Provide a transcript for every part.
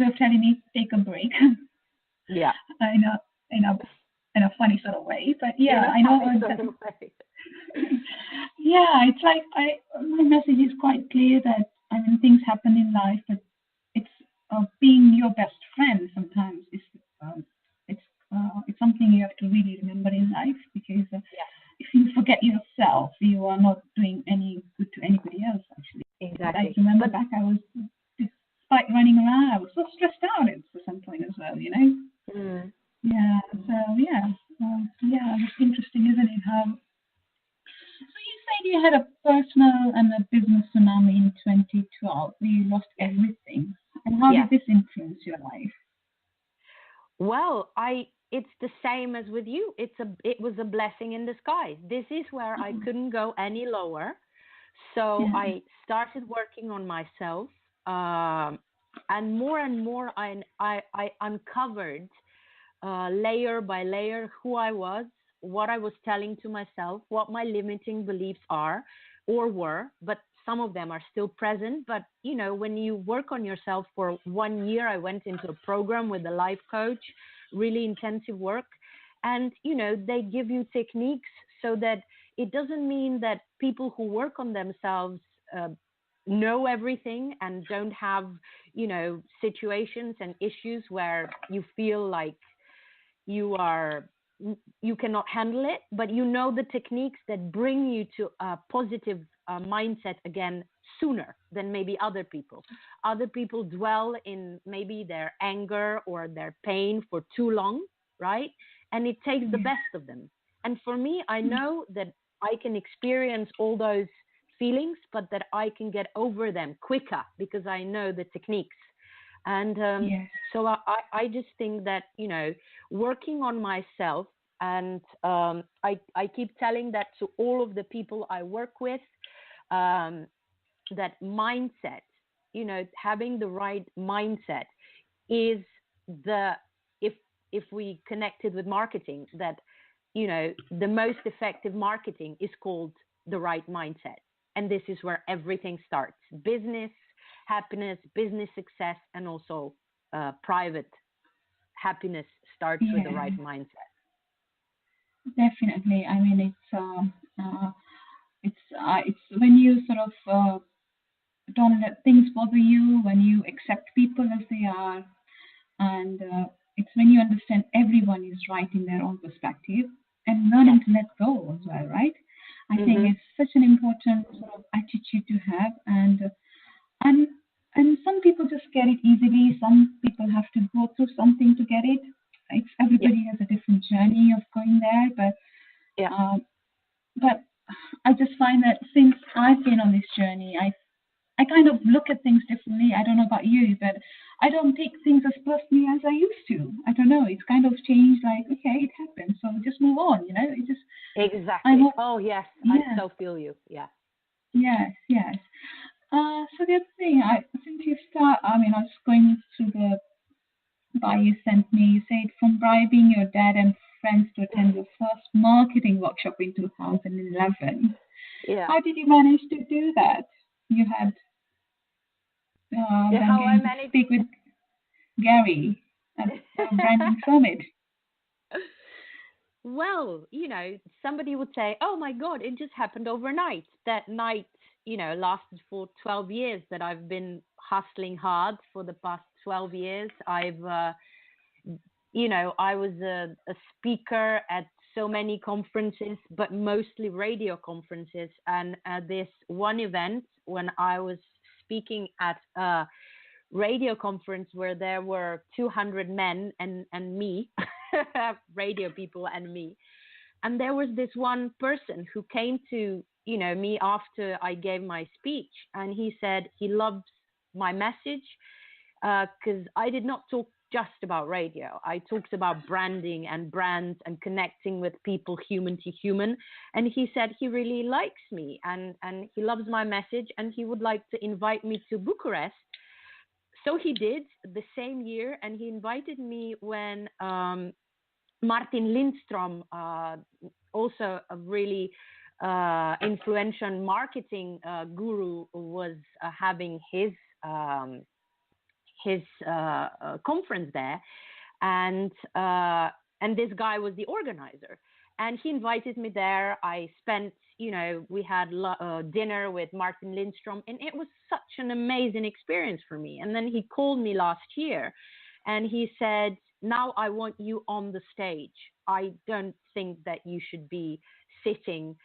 way of telling me take a break. Yeah. in a in a in a funny sort of way. But In yeah, a I know. funny sort of way. Yeah, it's like my message is quite clear that I mean things happen in life, but it's being your best friend sometimes is um, it's it's something you have to really remember in life because Yeah, if you forget yourself, you are not doing any good to anybody else actually. I exactly. remember But back, I was despite running around, I was so stressed out at some point as well, you know. mm, Yeah, so yeah, yeah, it's interesting, isn't it? How so you said you had a personal and a business tsunami in 2012, where you lost yes, everything, and how yes. did this influence your life? Well, it's the same as with you. It was a blessing in disguise. This is where I Mm. couldn't go any lower. So Yeah, I started working on myself, and more I uncovered layer by layer who I was, what I was telling to myself, what my limiting beliefs are or were, but some of them are still present. But when you work on yourself for 1 year, I went into a program with a life coach, really intensive work. And, they give you techniques so that it doesn't mean that people who work on themselves know everything and don't have, situations and issues where you feel like you are you cannot handle it, but the techniques that bring you to a positive mindset again sooner than maybe other people. Other people dwell in maybe their anger or their pain for too long, right? And it takes the yeah, best of them. And for me, I know that I can experience all those feelings, but that I can get over them quicker because I know the techniques. And yes, so I just think that, working on myself, and I keep telling that to all of the people I work with, um, that mindset, having the right mindset is the, if, if we connected with marketing, that, the most effective marketing is called the right mindset. And this is where everything starts: business, happiness, business success, and also private happiness starts with the right yeah, mindset. definitely. I mean, it's when you sort of don't let things bother you, when you accept people as they are, and it's when you understand everyone is right in their own perspective and Yes. learning to let go as well, right? I think Mm-hmm. it's such an important sort of attitude to have, and and some people just get it easily. Some people have to go through something to get it. It's Yeah. everybody has a different journey of going there, Yeah. uh, but I just find that since I've been on this journey, I kind of look at things differently. I don't know about you, but I don't take things as personally as I used to. I don't know. It's kind of changed. Like, okay, it happened, so just move on. It just I'm Exactly. not. Oh, yes. I Yeah. so feel you. Yeah. Yes. Yes. So the other thing, since you start, I mean, I was going through the bio you sent me. You said from bribing your dad and friends to attend your first marketing workshop in 2011. Yeah. How did you manage to do that? You had Yeah. then How I getting to manage. speak with Gary at the branding summit. Well, somebody would say, "Oh my God, it just happened overnight." That night, lasted for 12 years that I've been hustling hard for the past 12 years. I was a speaker at so many conferences, but mostly radio conferences. And at this one event, when I was speaking at a radio conference where there were 200 men and me, radio people and me. And there was this one person who came to, me after I gave my speech, and he said he loves my message because I did not talk just about radio. I talked about branding and brands and connecting with people, human to human. And he said he really likes me and he loves my message and he would like to invite me to Bucharest. So he did the same year, and he invited me when Martin Lindstrom, also a really influential marketing guru, was having his conference there, and this guy was the organizer, and he invited me there. I spent, we had dinner with Martin Lindstrom, and it was such an amazing experience for me. And then he called me last year, and he said, "Now I want you on the stage. I don't think that you should be sitting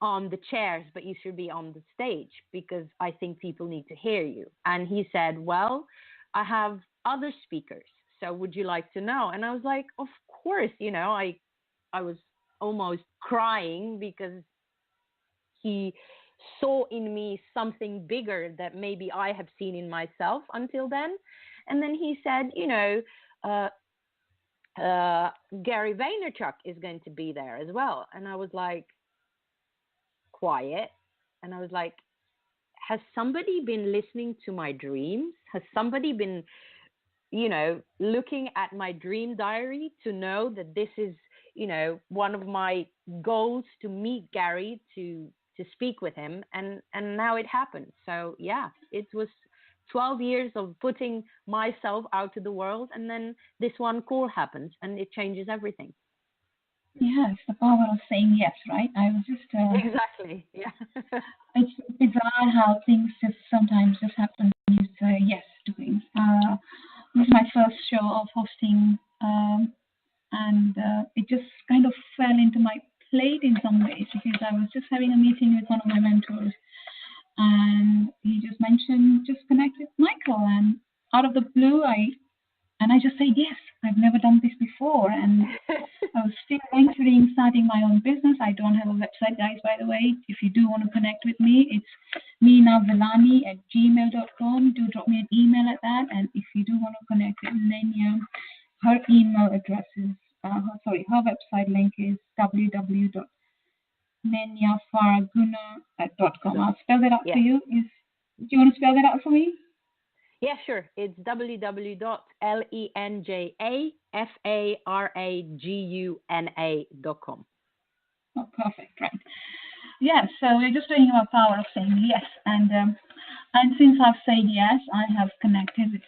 on the chairs, but you should be on the stage, because I think people need to hear you." And he said, "Well, I have other speakers, so would you like to know?" And I was like, "Of course." I was almost crying, because he saw in me something bigger that maybe I have seen in myself until then. And then he said, Gary Vaynerchuk is going to be there as well. And I was like, quiet. And I was like, has somebody been listening to my dreams? Has somebody been, looking at my dream diary to know that this is, one of my goals, to meet Gary, to speak with him, and now it happened. So yeah, it was 12 years of putting myself out to the world, and then this one call happens, and it changes everything. Yeah, it's the power of saying yes, right? I was just exactly, yeah. It's bizarre how things just sometimes just happen when you say yes to things. This is my first show of hosting, and it just kind of fell into my plate in some ways, because I was just having a meeting with one of my mentors, and he just mentioned, just connect with Michael, and out of the blue, I just said yes. I've never done this before, and I was still venturing, starting my own business. I don't have a website, guys, by the way. If you do want to connect with me, it's minavilani@gmail.com. Do drop me an email at that. And if you do want to connect with Lenja, her email address is, her website link is www.lenjafaraguna.com. I'll spell that out for you. Do you want to spell that out for me? Yeah, sure. It's www.lenjafaraguna.com. Oh, perfect. Right. Yeah. So we're just talking about power of saying yes, and since I've said yes, I have connected with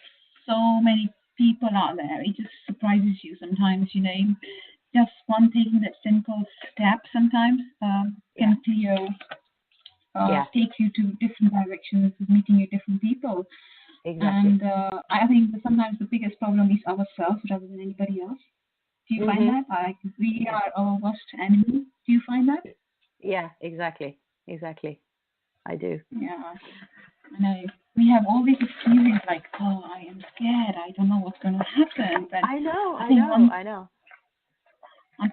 so many people out there. It just surprises you sometimes. Just one taking that simple step sometimes can clear, take you to different directions, meeting you different people. Exactly. And I think that sometimes the biggest problem is ourselves rather than anybody else. Do you find that? Like, we are our worst enemy. Do you find that? Yeah, exactly. I do. Yeah. And we have all these excuses like, oh, I am scared. I don't know what's going to happen. But I know.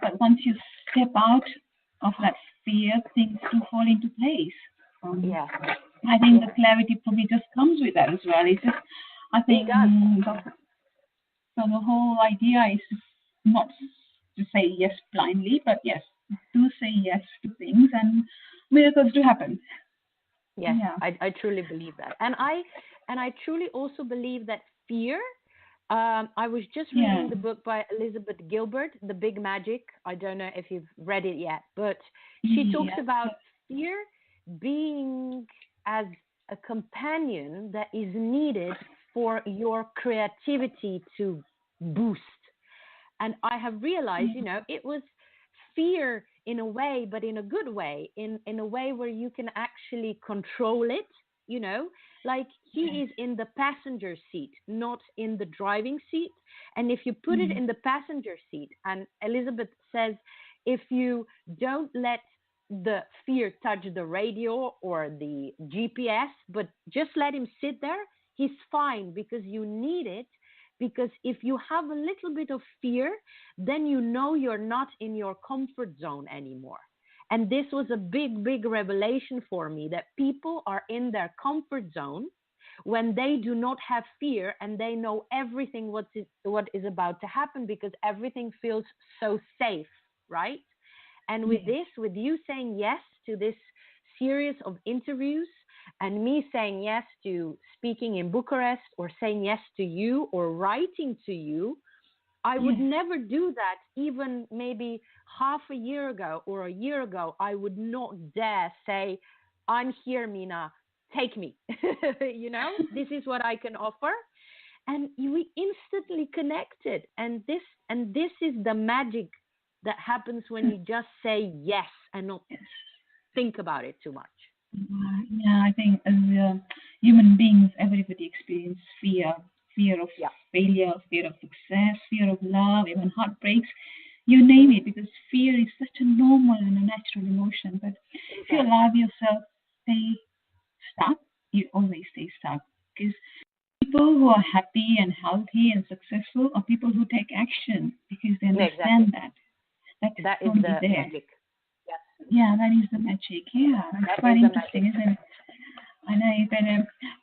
But once you step out of that fear, things do fall into place. I think the clarity probably just comes with that as well. It's just, I think, so the whole idea is not to say yes blindly, but yes, do say yes to things, and miracles do happen. Yes, yeah. I truly believe that, and I truly also believe that fear. I was just reading the book by Elizabeth Gilbert, The Big Magic. I don't know if you've read it yet, but she talks about fear being as a companion that is needed for your creativity to boost. And I have realized, it was fear in a way, but in a good way, in a way where you can actually control it, like he is in the passenger seat, not in the driving seat. And if you put it in the passenger seat, and Elizabeth says, if you don't let the fear touch the radio or the GPS, but just let him sit there, he's fine, because you need it. Because if you have a little bit of fear, then you're not in your comfort zone anymore. And this was a big, big revelation for me, that people are in their comfort zone when they do not have fear, and they know everything what is about to happen, because everything feels so safe, right? And with with you saying yes to this series of interviews, and me saying yes to speaking in Bucharest, or saying yes to you, or writing to you, I would never do that. Even maybe half a year ago or a year ago, I would not dare say, I'm here, Mina, take me. This is what I can offer. and we instantly connected. And this is the magic that happens when you just say yes and not think about it too much. Yeah, I think as human beings, everybody experiences fear of failure, fear of success, fear of love, even heartbreaks. You name it, because fear is such a normal and a natural emotion. But if you allow yourself stay stuck, you always stay stuck. Because people who are happy and healthy and successful are people who take action because they understand that is the magic. Yeah, that is the magic. Yeah, it's quite interesting, isn't it? I know, but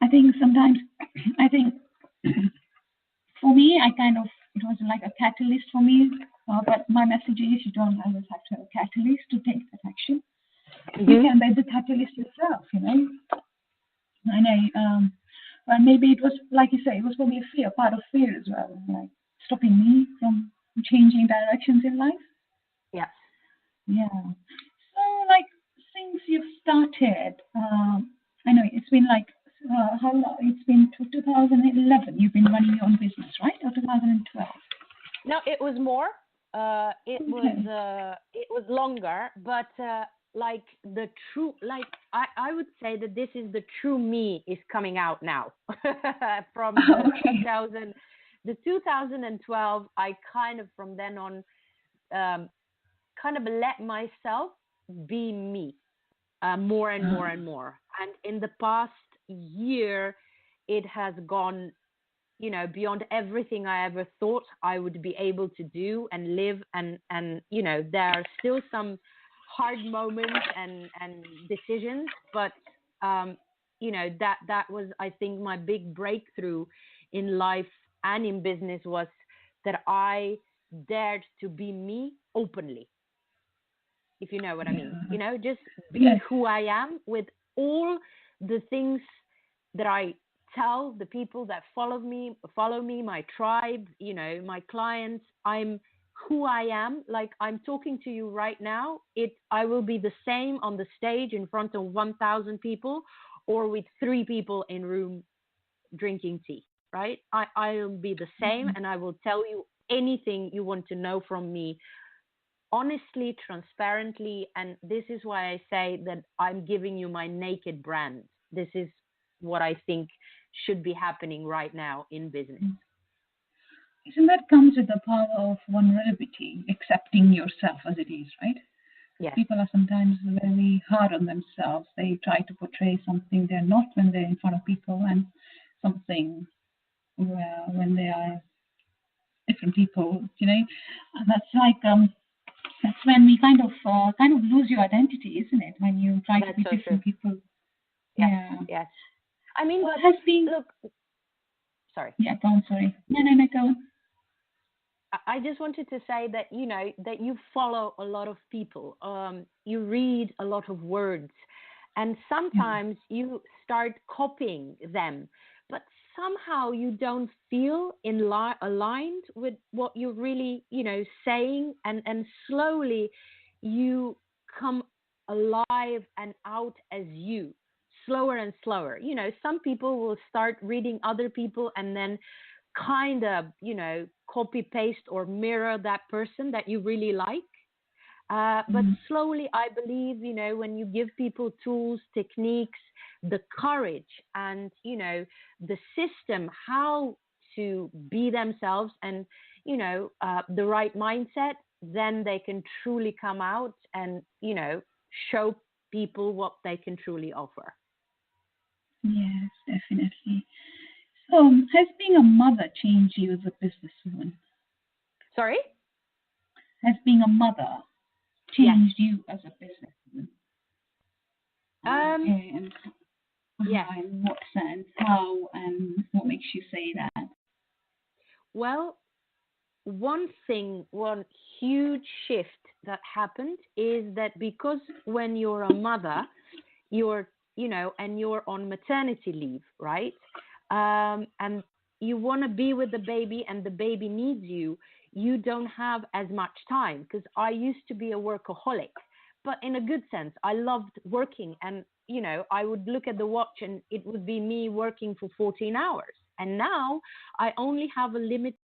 I think sometimes, for me, it was like a catalyst for me. But my message is, you don't always have to have a catalyst to take that action. You can be the catalyst yourself, you know. I know, but maybe it was, like you say, it was probably a fear, part of fear as well, like stopping me from changing directions in life. Yeah. Yeah. So, like, since you've started, I know it's been like, how long? It's been 2011. You've been running your own business, right? Or 2012? No, it was more. It was longer, but like the true, like I would say that this is the true me is coming out now. From the 2012, I kind of from then on kind of let myself be me more and more and more. And in the past year, it has gone, you know, beyond everything I ever thought I would be able to do and live. And you know, there are still some hard moments and decisions, but you know, that was, I think, my big breakthrough in life and in business, was that I dared to be me openly, if you know what I mean. You know, just be who I am with all the things that I tell the people that follow me, my tribe, you know, my clients. I'm who I am. Like I'm talking to you right now. I will be the same on the stage in front of 1,000 people or with 3 people in room drinking tea, right? I'll be the same, and I will tell you anything you want to know from me, honestly, transparently. And this is why I say that I'm giving you my naked brand. This is what I think should be happening right now in business. Isn't that comes with the power of vulnerability, accepting yourself as it is, right? Yeah. People are sometimes very hard on themselves. They try to portray something they're not when they're in front of people, and something when they are different people, you know. And that's like that's when we kind of lose your identity, isn't it? When you try to be different people. Yes. Yes. I mean, well, has been. Look. Sorry. Yeah, go on. Sorry. No, go on. I just wanted to say that, you know, that you follow a lot of people. You read a lot of words, and sometimes you start copying them, but somehow you don't feel aligned with what you're really, you know, saying, and slowly you come alive and out as you, slower and slower. You know, some people will start reading other people and then kind of, you know, copy paste or mirror that person that you really like. But slowly, I believe, you know, when you give people tools, techniques, the courage, and, you know, the system, how to be themselves, and, you know, the right mindset, then they can truly come out and, you know, show people what they can truly offer. Yes, definitely. So, has being a mother changed you as a businesswoman? Sorry? Has being a mother changed you as a businesswoman? And in what sense? How? And what makes you say that? Well, one huge shift that happened is that because when you're a mother, you're, you know, and you're on maternity leave, right? And you want to be with the baby and the baby needs you, you don't have as much time. Because I used to be a workaholic, but in a good sense. I loved working, and, you know, I would look at the watch and it would be me working for 14 hours. And now I only have a limited